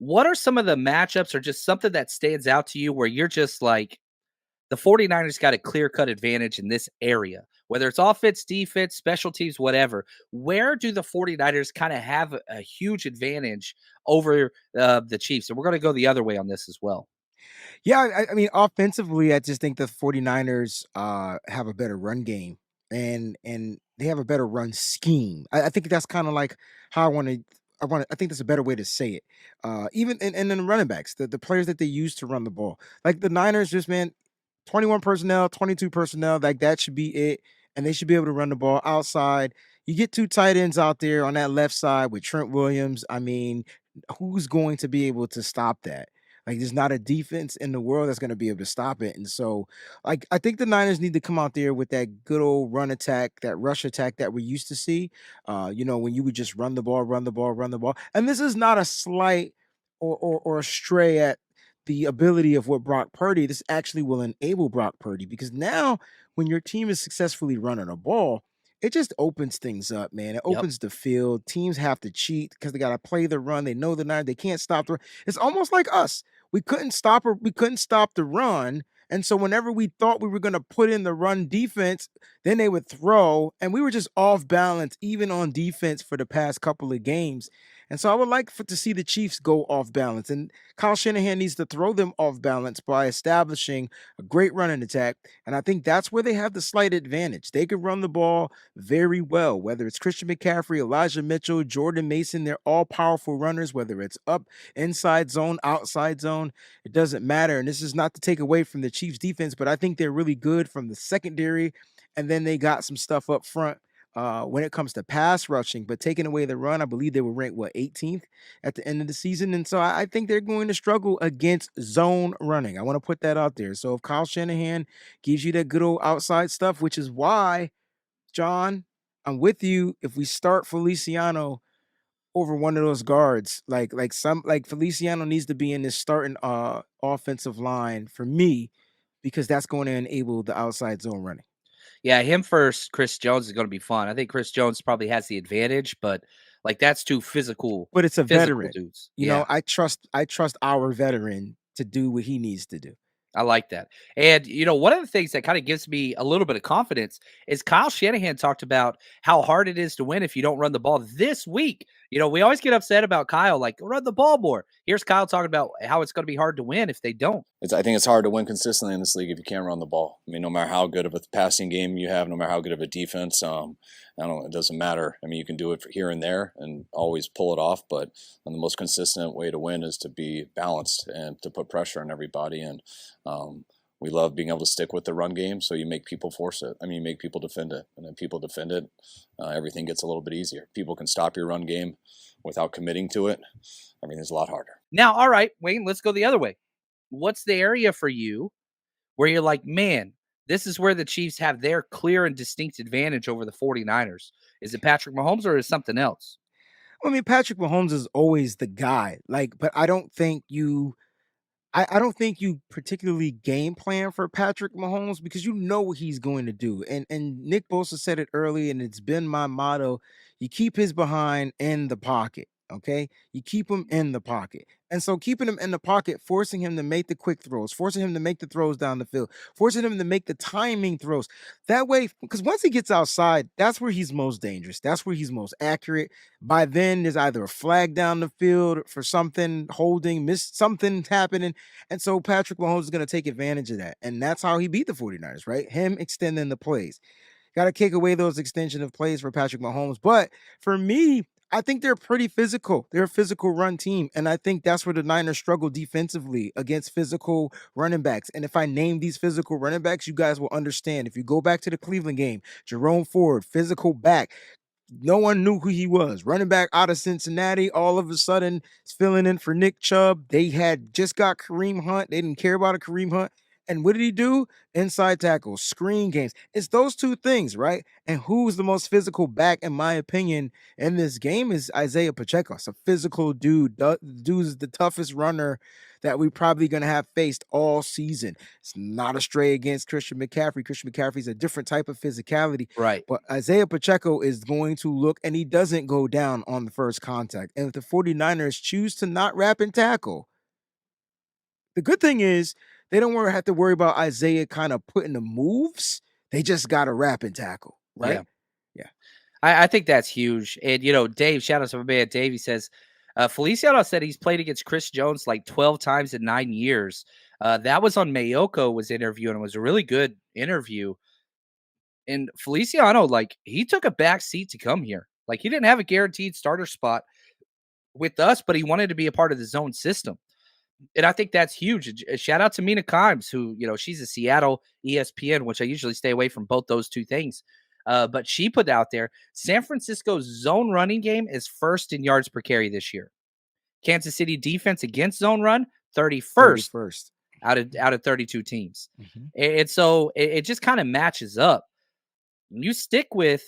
What are some of the matchups or just something that stands out to you where you're just like, the 49ers got a clear-cut advantage in this area, whether it's offense, defense, special teams, whatever. Where do the 49ers kinda have a huge advantage over, the Chiefs? And we're gonna go the other way on this as well. Yeah, I mean, offensively, I just think the 49ers have a better run game and they have a better run scheme. I think that's kind of like how I think that's a better way to say it. Even and then the running backs, the players that they use to run the ball. Like the Niners just man, 21 personnel, 22 personnel, like that should be it. And they should be able to run the ball outside. You get two tight ends out there on that left side with Trent Williams. I mean, who's going to be able to stop that? Like, there's not a defense in the world that's gonna be able to stop it, and so, like, I think the Niners need to come out there with that good old run attack, that rush attack that we used to see, when you would just run the ball, run the ball, run the ball, and this is not a slight or a stray at the ability of what Brock Purdy this actually will enable Brock Purdy because now when your team is successfully running a ball, it just opens things up, man. It Yep. opens the field. Teams have to cheat because they gotta play the run. They know the nine. They can't stop the run. It's almost like us. We couldn't stop the run. And so whenever we thought we were going to put in the run defense, then they would throw and we were just off balance even on defense for the past couple of games. And so I would like to see the Chiefs go off balance and Kyle Shanahan needs to throw them off balance by establishing a great running attack. And I think that's where they have the slight advantage. They can run the ball very well, whether it's Christian McCaffrey, Elijah Mitchell, Jordan Mason, they're all powerful runners, whether it's up inside zone, outside zone, it doesn't matter. And this is not to take away from the Chiefs defense, but I think they're really good from the secondary. And then they got some stuff up front when it comes to pass rushing, but taking away the run, I believe they were ranked what 18th at the end of the season. And so I think they're going to struggle against zone running. I want to put that out there. So if Kyle Shanahan gives you that good old outside stuff, which is why, John, I'm with you. If we start Feliciano over one of those guards. Like Feliciano needs to be in this starting offensive line for me because that's going to enable the outside zone running. Yeah, him first, Chris Jones is gonna be fun. I think Chris Jones probably has the advantage, but, like, that's 2 But it's a physical veteran. dudes. You Yeah. know, I trust our veteran to do what he needs to do. I like that. And, one of the things that kind of gives me a little bit of confidence is Kyle Shanahan talked about how hard it is to win if you don't run the ball this week. We always get upset about Kyle, like, run the ball more. Here's Kyle talking about how it's going to be hard to win if they don't. I think it's hard to win consistently in this league if you can't run the ball. I mean, no matter how good of a passing game you have, no matter how good of a defense, I don't. It doesn't matter. I mean, you can do it for here and there and always pull it off, but the most consistent way to win is to be balanced and to put pressure on everybody. And we love being able to stick with the run game, so you make people force it. I mean, you make people defend it, and then people defend it. Everything gets a little bit easier. People can stop your run game without committing to it. Everything's a lot harder. Now, all right, Wayne, let's go the other way. What's the area for you where you're like, man, this is where the Chiefs have their clear and distinct advantage over the 49ers? Is it Patrick Mahomes or is it something else? I mean, Patrick Mahomes is always the guy. But I don't think you particularly game plan for Patrick Mahomes because you know what he's going to do. And Nick Bosa said it early, and it's been my motto. You keep his behind in the pocket. Okay. You keep him in the pocket. And so keeping him in the pocket, forcing him to make the quick throws, forcing him to make the throws down the field, forcing him to make the timing throws. That way, because once he gets outside, that's where he's most dangerous. That's where he's most accurate. By then, there's either a flag down the field for something holding, miss something happening. And so Patrick Mahomes is going to take advantage of that. And that's how he beat the 49ers, right? Him extending the plays. Got to kick away those extension of plays for Patrick Mahomes. But for me, I think they're pretty physical. They're a physical run team. And I think that's where the Niners struggle defensively against physical running backs. And if I name these physical running backs, you guys will understand. If you go back to the Cleveland game, Jerome Ford, physical back. No one knew who he was. Running back out of Cincinnati, all of a sudden, is filling in for Nick Chubb. They had just got Kareem Hunt. They didn't care about a Kareem Hunt. And what did he do? Inside tackles, screen games. It's those two things, right? And who's the most physical back, in my opinion, in this game is Isaiah Pacheco. It's a physical dude. Dude's the toughest runner that we probably gonna have faced all season. It's not a stray against Christian McCaffrey. Christian McCaffrey's a different type of physicality, Right. but Isaiah Pacheco is going to look, and he doesn't go down on the first contact. And if the 49ers choose to not wrap and tackle, the good thing is they don't have to worry about Isaiah kind of putting the moves. They just got to wrap and tackle, Yeah. right? Yeah. I think that's huge. And, Dave, shout out to my man Dave. He says, Feliciano said he's played against Chris Jones like 12 times in 9 years. That was on Mayoko was interviewing. It was a really good interview. And Feliciano, like, he took a back seat to come here. Like, he didn't have a guaranteed starter spot with us, but he wanted to be a part of the zone system. And I think that's huge. Shout out to Mina Kimes, who, she's a Seattle ESPN, which I usually stay away from both those two things. But she put out there San Francisco's zone running game is first in yards per carry this year. Kansas City defense against zone run, 31st 31st. out of 32 teams. Mhm. And so it just kind of matches up. You stick with,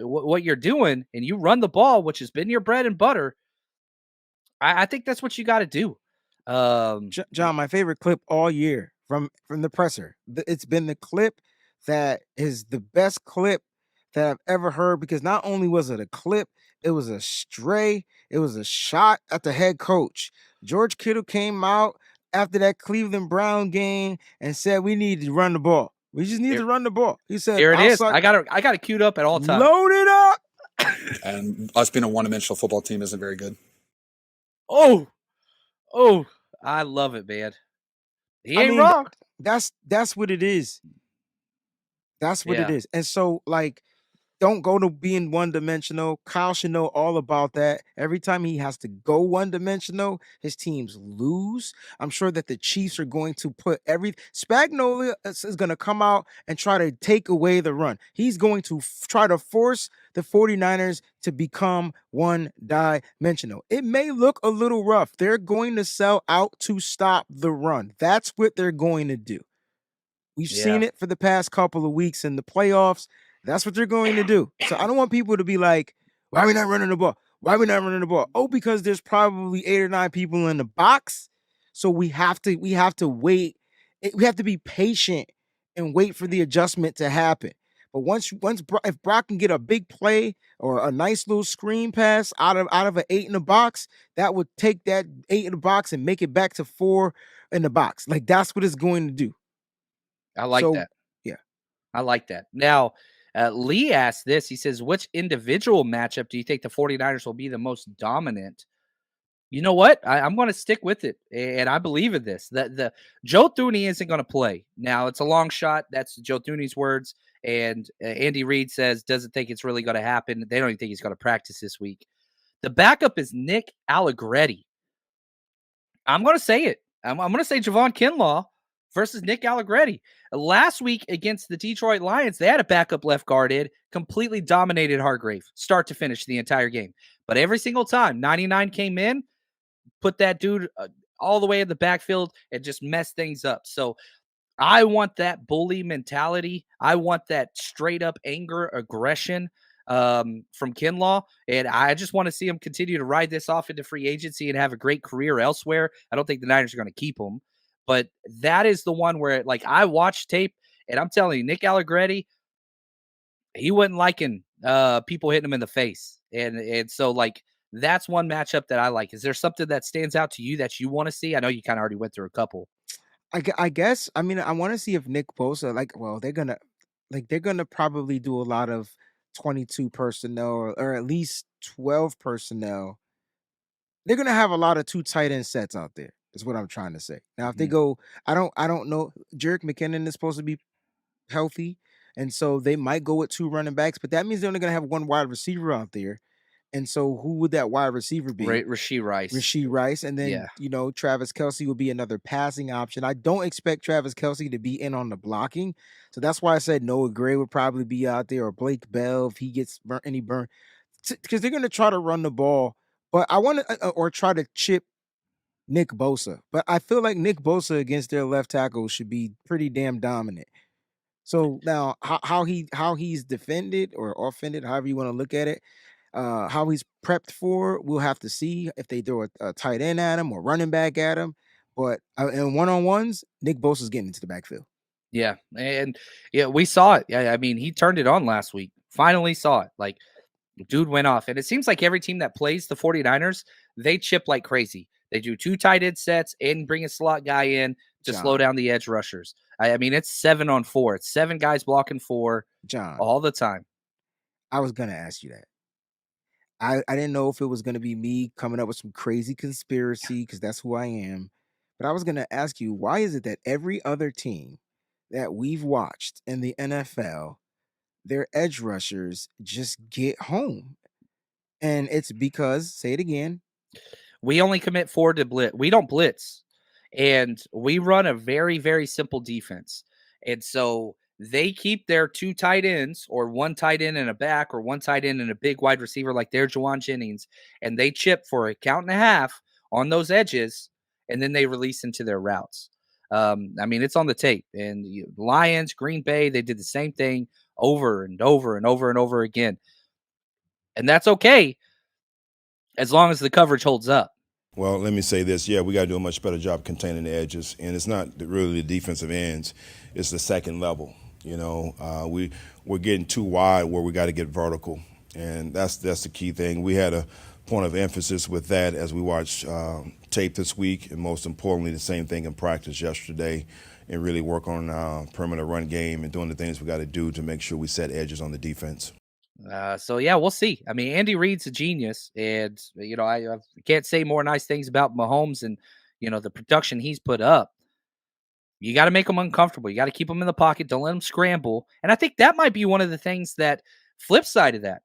what you're doing and you run the ball, which has been your bread and butter. I think that's what you got to do. John, my favorite clip all year from the presser. It's been the clip that is the best clip that I've ever heard, because not only was it a clip, it was a stray, it was a shot at the head coach. George Kittle came out after that Cleveland Brown game and said, "We need to run the ball. We just need Here, to run the ball." He said, here it is. "Outside, I got it queued up at all times. load it up." And us being a one-dimensional football team isn't very good. Oh, I love it, man. He I ain't mean, wrong. that's what it is. That's what it Yeah. is. And so, like, don't go to being one dimensional. Kyle should know all about that. Every time he has to go one dimensional, his teams lose. I'm sure that the Chiefs are going to put Spagnuolo is going to come out and try to take away the run. He's going to try to force the 49ers to become one dimensional. It may look a little rough. They're going to sell out to stop the run. That's what they're going to do. We've seen Yeah. it for the past couple of weeks in the playoffs. That's what they're going to do. So I don't want people to be like, why are we not running the ball? Why are we not running the ball? Oh, because there's probably 8 or 9 people in the box. So we have to wait. We have to be patient and wait for the adjustment to happen. But if Brock can get a big play or a nice little screen pass out of an 8 in the box, that would take that 8 in the box and make it back to 4 in the box. Like, that's what it's going to do. I like So, that. yeah. I like that. Now, Lee asked this. He says, which individual matchup do you think the 49ers will be the most dominant? You know what? I'm going to stick with it, and I believe in this. The Joe Thuney isn't going to play. Now, it's a long shot. That's Joe Thuney's words. And Andy Reid says doesn't think it's really going to happen. They don't even think he's going to practice this week. The backup is Nick Allegretti. I'm going to say it. I'm going to say Javon Kinlaw versus Nick Allegretti. Last week against the Detroit Lions, they had a backup left guard in, completely dominated Hargrave, start to finish the entire game. But every single time, 99 came in, put that dude all the way in the backfield and just mess things up. So I want that bully mentality. I want that straight up anger, aggression from Kinlaw. And I just want to see him continue to ride this off into free agency and have a great career elsewhere. I don't think the Niners are going to keep him, but that is the one where, like, I watched tape and I'm telling you, Nick Allegretti, he wasn't liking people hitting him in the face. And so, like, that's one matchup that I like. Is there something that stands out to you that you want to see? I know you kind of already went through a couple. I guess, I mean, I want to see if Nick Bosa, they're gonna probably do a lot of 22 personnel, or at least 12 personnel. They're gonna have a lot of 2 tight end sets out there, is what I'm trying to say. Now, if they Mhm. go, I don't know. Jerick McKinnon is supposed to be healthy, and so they might go with 2 running backs, but that means they're only gonna have 1 wide receiver out there. And so who would that wide receiver be? Rasheed Rice. Rasheed Rice, and then, Yeah. Travis Kelce will be another passing option. I don't expect Travis Kelce to be in on the blocking, so that's why I said Noah Gray would probably be out there, or Blake Bell if he gets burn, because they're going to try to run the ball. But I want to, or try to chip Nick Bosa. But I feel like Nick Bosa against their left tackle should be pretty damn dominant. So now how he's defended or offended, however you want to look at it, how he's prepped for, we'll have to see if they throw a tight end at him or running back at him. But in one-on-ones, Nick Bosa's getting into the backfield. Yeah, and yeah, we saw it. Yeah, I mean, he turned it on last week. Finally saw it. Like, dude went off. And it seems like every team that plays the 49ers, they chip like crazy. They do 2 tight end sets and bring a slot guy in to slow John, down the edge rushers. I mean, it's 7-on-4. It's 7 guys blocking 4 John, all the time. I was gonna ask you that. I didn't know if it was gonna be me coming up with some crazy conspiracy because that's who I am. But I was gonna ask you, why is it that every other team that we've watched in the NFL, their edge rushers just get home? And it's because, say it again. We only commit 4 to blitz. We don't blitz. And we run a very, very simple defense. And so they keep their 2 tight ends or 1 tight end and a back or 1 tight end and a big wide receiver like their Jawan Jennings, and they chip for a count and a half on those edges, and then they release into their routes. I mean, it's on the tape. And Lions, Green Bay, they did the same thing over and over and over and over again. And that's okay as long as the coverage holds up. Well, let me say this. Yeah, we got to do a much better job containing the edges, and it's not really the defensive ends; it's the second level. You know, we're getting too wide where we got to get vertical, and that's the key thing. We had a point of emphasis with that as we watched tape this week, and most importantly, the same thing in practice yesterday, and really work on perimeter run game and doing the things we got to do to make sure we set edges on the defense. So yeah, we'll see. I mean, Andy Reid's a genius, and I can't say more nice things about Mahomes and the production he's put up. You got to make them uncomfortable. You got to keep them in the pocket. Don't let them scramble. And I think that might be one of the things that flip side of that.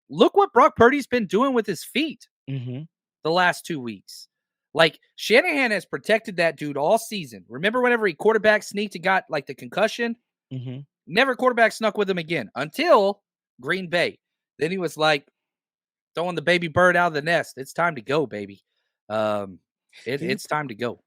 Look what Brock Purdy's been doing with his feet Mm-hmm. the last 2 weeks. Like Shanahan has protected that dude all season. Remember whenever he quarterback sneaked and got like the concussion? Mm-hmm. Never quarterback snuck with him again until Green Bay. Then he was like throwing the baby bird out of the nest. It's time to go, baby. Can you It's time to go.